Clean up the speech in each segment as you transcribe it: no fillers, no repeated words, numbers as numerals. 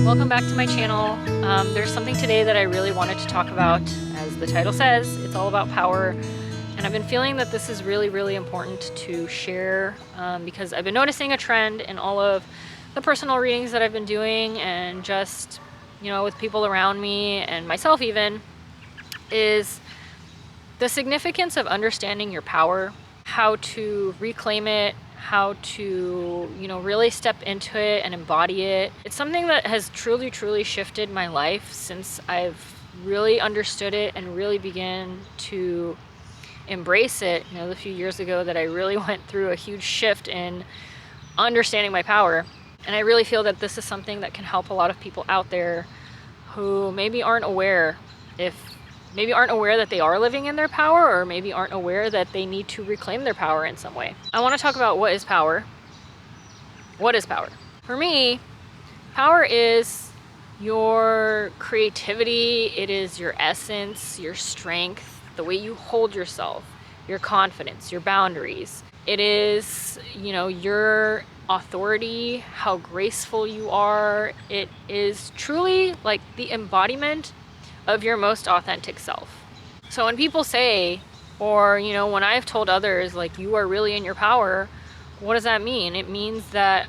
welcome back to my channel. There's something today that I really wanted to talk about. As the title says, it's all about power. And I've been feeling that this is really, really important to share because I've been noticing a trend in all of the personal readings that I've been doing and just, with people around me and myself even, is the significance of understanding your power, how to reclaim it, how to, really step into it and embody it. It's something that has truly, truly shifted my life since I've really understood it and really began to embrace it. A few years ago that I really went through a huge shift in understanding my power. And I really feel that this is something that can help a lot of people out there who maybe aren't aware that they are living in their power, or maybe aren't aware that they need to reclaim their power in some way. I want to talk about what is power. What is power? For me, power is your creativity, it is your essence, your strength, the way you hold yourself, your confidence, your boundaries. It is, your authority, how graceful you are. It is truly like the embodiment of your most authentic self. So when people say, or when I've told others like you are really in your power, what does that mean? It means that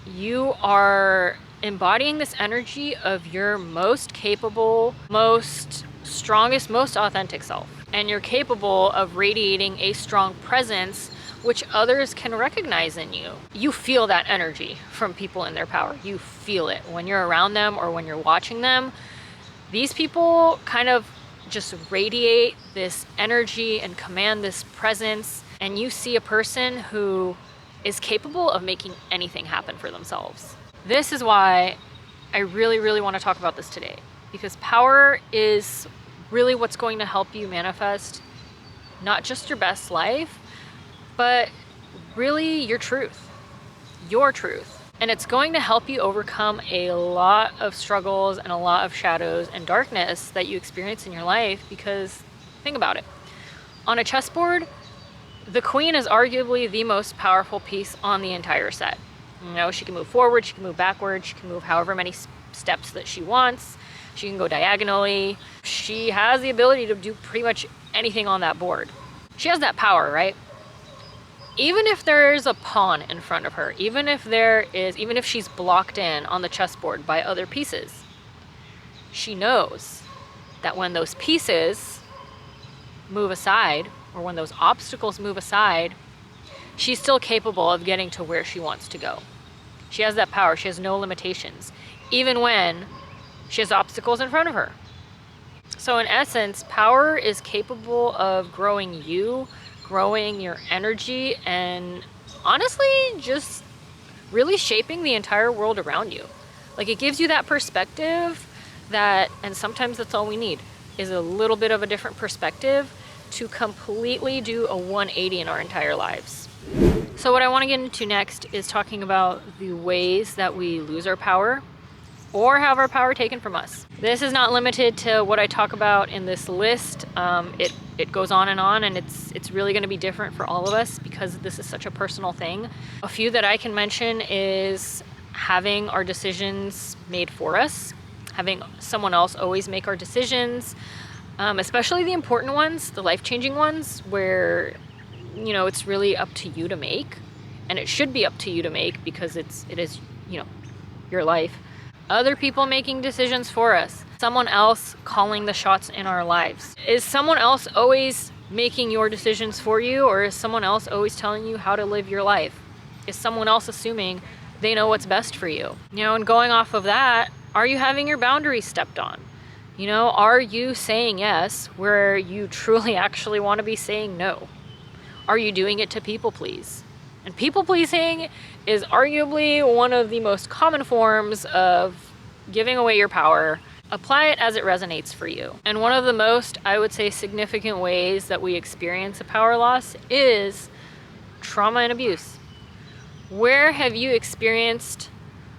you are embodying this energy of your most capable, most strongest, most authentic self. And you're capable of radiating a strong presence which others can recognize in you. You feel that energy from people in their power. You feel it when you're around them or when you're watching them. These people kind of just radiate this energy and command this presence, and you see a person who is capable of making anything happen for themselves. This is why I really, really want to talk about this today, because power is really what's going to help you manifest not just your best life, but really your truth. And it's going to help you overcome a lot of struggles and a lot of shadows and darkness that you experience in your life. Because think about it. On a chessboard, the queen is arguably the most powerful piece on the entire set. She can move forward, she can move backward, she can move however many steps that she wants. She can go diagonally. She has the ability to do pretty much anything on that board. She has that power, right? Even if there's a pawn in front of her, even if she's blocked in on the chessboard by other pieces, she knows that when those pieces move aside, or when those obstacles move aside, she's still capable of getting to where she wants to go. She has that power. She has no limitations, even when she has obstacles in front of her. So in essence, power is capable of growing you, growing your energy, and honestly just really shaping the entire world around you. Like, it gives you that perspective and sometimes that's all we need, is a little bit of a different perspective to completely do a 180 in our entire lives. So what I want to get into next is talking about the ways that we lose our power or have our power taken from us. This is not limited to what I talk about in this list. It goes on, and it's really going to be different for all of us because this is such a personal thing. A few that I can mention is having our decisions made for us, having someone else always make our decisions, especially the important ones, the life-changing ones, where it's really up to you to make, and it should be up to you to make because it is your life. Other people making decisions for us. Someone else calling the shots in our lives. Is someone else always making your decisions for you, or is someone else always telling you how to live your life? Is someone else assuming they know what's best for you? And going off of that, are you having your boundaries stepped on? Are you saying yes where you truly actually want to be saying no? Are you doing it to people please? And people pleasing is arguably one of the most common forms of giving away your power. Apply it as it resonates for you. And one of the most, I would say, significant ways that we experience a power loss is trauma and abuse. Where have you experienced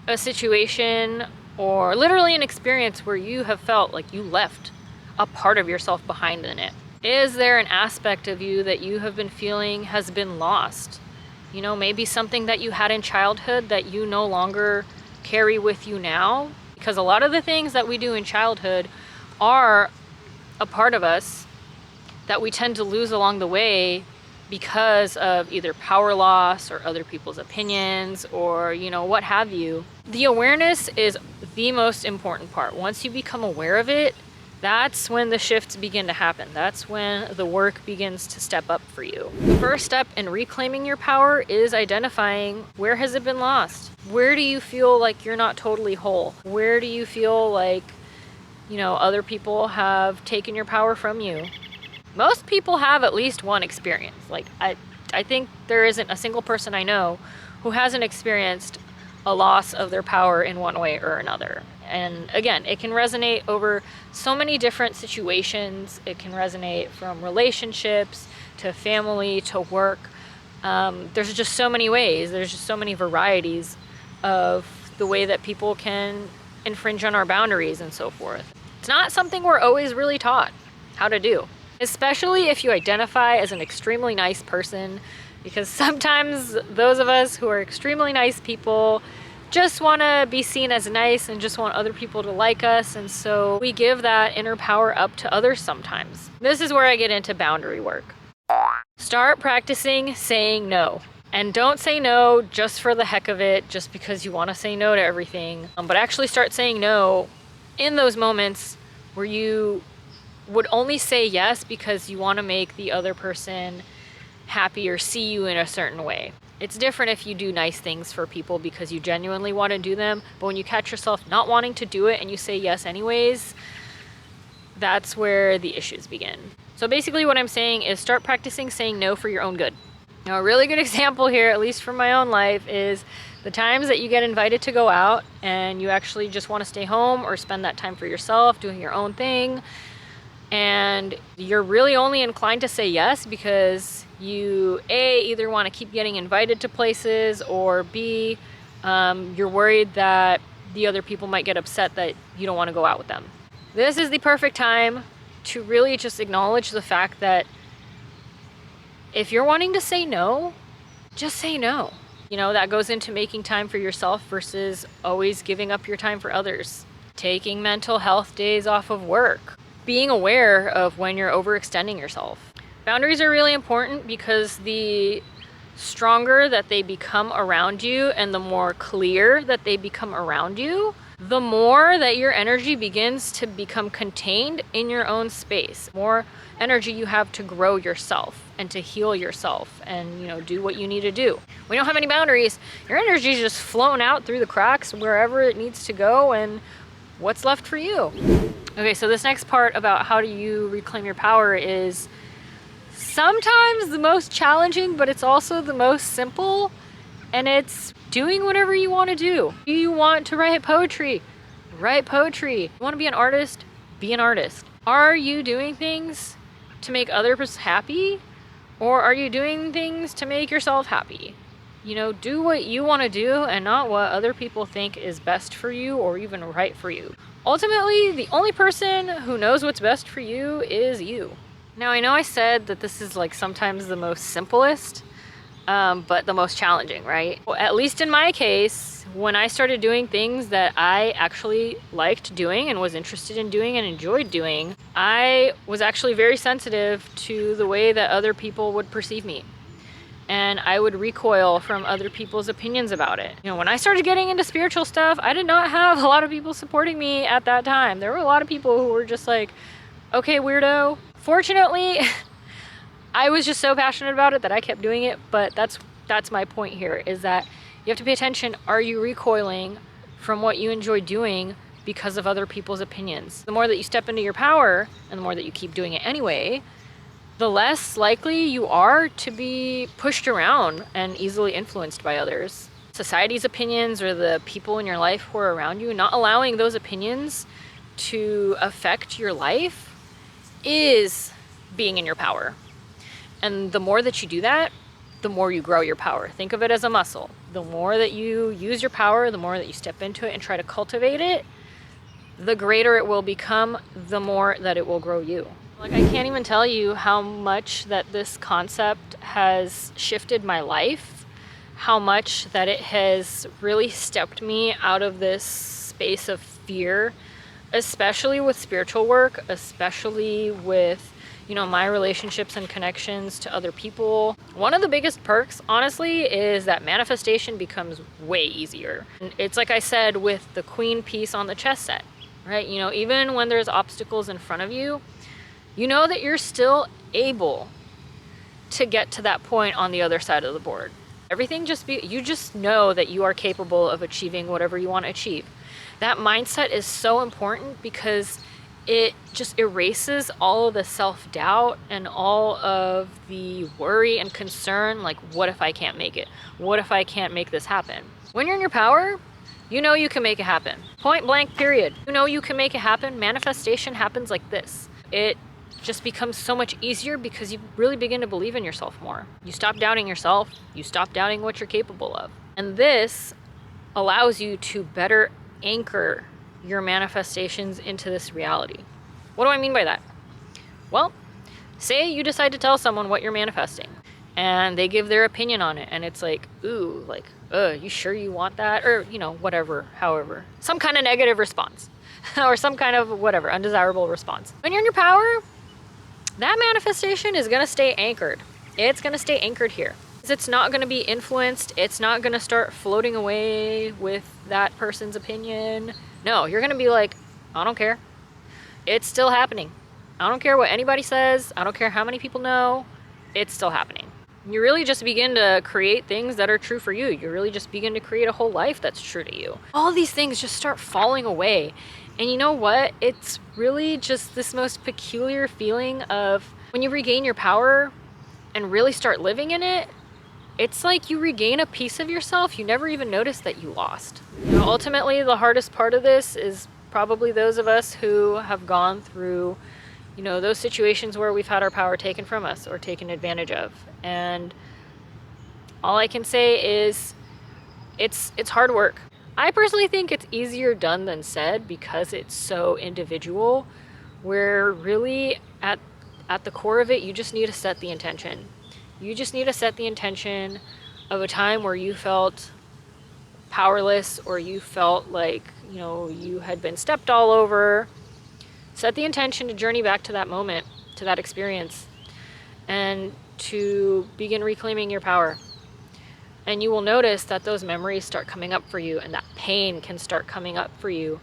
a situation or literally an experience where you have felt like you left a part of yourself behind in it? Is there an aspect of you that you have been feeling has been lost? Maybe something that you had in childhood that you no longer carry with you now Because a lot of the things that we do in childhood are a part of us that we tend to lose along the way because of either power loss or other people's opinions or, what have you. The awareness is the most important part. Once you become aware of it, that's when the shifts begin to happen. That's when the work begins to step up for you. The first step in reclaiming your power is identifying, where has it been lost? Where do you feel like you're not totally whole? Where do you feel like, other people have taken your power from you? Most people have at least one experience. Like, I think there isn't a single person I know who hasn't experienced a loss of their power in one way or another. And again, it can resonate over so many different situations. It can resonate from relationships to family to work. There's just so many ways. There's just so many varieties of the way that people can infringe on our boundaries and so forth. It's not something we're always really taught how to do, especially if you identify as an extremely nice person, because sometimes those of us who are extremely nice people just want to be seen as nice and just want other people to like us, and so we give that inner power up to others sometimes. This is where I get into boundary work. Start practicing saying no. And don't say no just for the heck of it, just because you want to say no to everything, but actually start saying no in those moments where you would only say yes because you want to make the other person happy or see you in a certain way. It's different if you do nice things for people because you genuinely want to do them, but when you catch yourself not wanting to do it and you say yes anyways, that's where the issues begin. So basically what I'm saying is start practicing saying no for your own good. Now, a really good example here, at least from my own life, is the times that you get invited to go out and you actually just want to stay home or spend that time for yourself doing your own thing, and you're really only inclined to say yes because you either want to keep getting invited to places, or B, you're worried that the other people might get upset that you don't want to go out with them. This is the perfect time to really just acknowledge the fact that if you're wanting to say no, just say no. That goes into making time for yourself versus always giving up your time for others. Taking mental health days off of work. Being aware of when you're overextending yourself. Boundaries are really important because the stronger that they become around you and the more clear that they become around you, the more that your energy begins to become contained in your own space. More energy you have to grow yourself and to heal yourself and, do what you need to do. When you don't have any boundaries, your energy is just flowing out through the cracks wherever it needs to go, and what's left for you? Okay, so this next part about how do you reclaim your power is sometimes the most challenging, but it's also the most simple, and it's doing whatever you want to do. Do you want to write poetry? Write poetry. You want to be an artist? Be an artist. Are you doing things to make others happy? Or are you doing things to make yourself happy? Do what you want to do and not what other people think is best for you or even right for you. Ultimately, the only person who knows what's best for you is you. Now, I know I said that this is sometimes the most simplest, but the most challenging, right? Well, at least in my case, when I started doing things that I actually liked doing and was interested in doing and enjoyed doing, I was actually very sensitive to the way that other people would perceive me. And I would recoil from other people's opinions about it. When I started getting into spiritual stuff, I did not have a lot of people supporting me at that time. There were a lot of people who were just like, okay, weirdo. Fortunately, I was just so passionate about it that I kept doing it, but that's my point here, is that you have to pay attention. Are you recoiling from what you enjoy doing because of other people's opinions? The more that you step into your power, and the more that you keep doing it anyway, the less likely you are to be pushed around and easily influenced by others. Society's opinions or the people in your life who are around you, not allowing those opinions to affect your life is being in your power. And the more that you do that, the more you grow your power. Think of it as a muscle. The more that you use your power, the more that you step into it and try to cultivate it, the greater it will become, the more that it will grow you. I can't even tell you how much that this concept has shifted my life, how much that it has really stepped me out of this space of fear, especially with spiritual work, especially with, you know, my relationships and connections to other people. One of the biggest perks, honestly, is that manifestation becomes way easier. And it's like I said with the queen piece on the chess set, right? You know, even when there's obstacles in front of you, you know that you're still able to get to that point on the other side of the board. Everything you just know that you are capable of achieving whatever you want to achieve. That mindset is so important because it just erases all of the self-doubt and all of the worry and concern, like, what if I can't make it? What if I can't make this happen? When you're in your power, you know you can make it happen. Point blank, period. You know you can make it happen. Manifestation happens like this. It just becomes so much easier because you really begin to believe in yourself more. You stop doubting yourself. You stop doubting what you're capable of. And this allows you to better anchor your manifestations into this reality. What do I mean by that? Well, say you decide to tell someone what you're manifesting and they give their opinion on it, and it's like, ooh, like, you sure you want that? Or, you know, whatever, however, some kind of negative response or some kind of whatever, undesirable response. When you're in your power, that manifestation is gonna stay anchored. It's gonna stay anchored here. It's not gonna be influenced. It's not gonna start floating away with that person's opinion. No, you're gonna be like, I don't care. It's still happening. I don't care what anybody says. I don't care how many people know. It's still happening. You really just begin to create things that are true for you. You really just begin to create a whole life that's true to you. All these things just start falling away. And you know what? It's really just this most peculiar feeling of when you regain your power and really start living in it, it's like you regain a piece of yourself you never even noticed that you lost. You know, ultimately, the hardest part of this is probably those of us who have gone through, you know, those situations where we've had our power taken from us or taken advantage of. And all I can say is it's hard work. I personally think it's easier done than said because it's so individual, where really at the core of it, you just need to set the intention. You just need to set the intention of a time where you felt powerless or you felt like, you know, you had been stepped all over. Set the intention to journey back to that moment, to that experience, and to begin reclaiming your power. And you will notice that those memories start coming up for you and that pain can start coming up for you.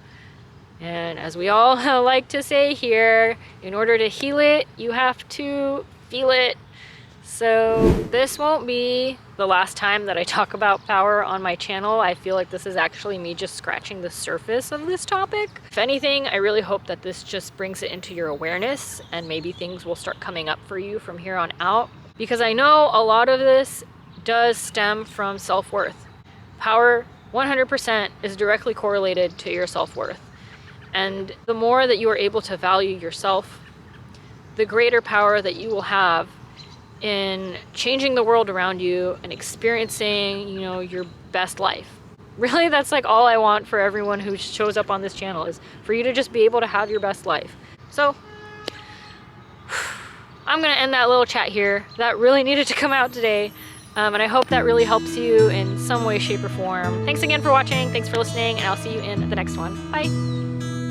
And as we all like to say here, in order to heal it, you have to feel it. So this won't be the last time that I talk about power on my channel. I feel like this is actually me just scratching the surface of this topic. If anything, I really hope that this just brings it into your awareness and maybe things will start coming up for you from here on out. Because I know a lot of this does stem from self-worth. Power 100% is directly correlated to your self-worth. And the more that you are able to value yourself, the greater power that you will have in changing the world around you and experiencing, you know, your best life. Really, that's like all I want for everyone who shows up on this channel, is for you to just be able to have your best life. So I'm gonna end that little chat here. That really needed to come out today. And I hope that really helps you in some way, shape, or form. Thanks again for watching. Thanks for listening, and I'll see you in the next one. Bye.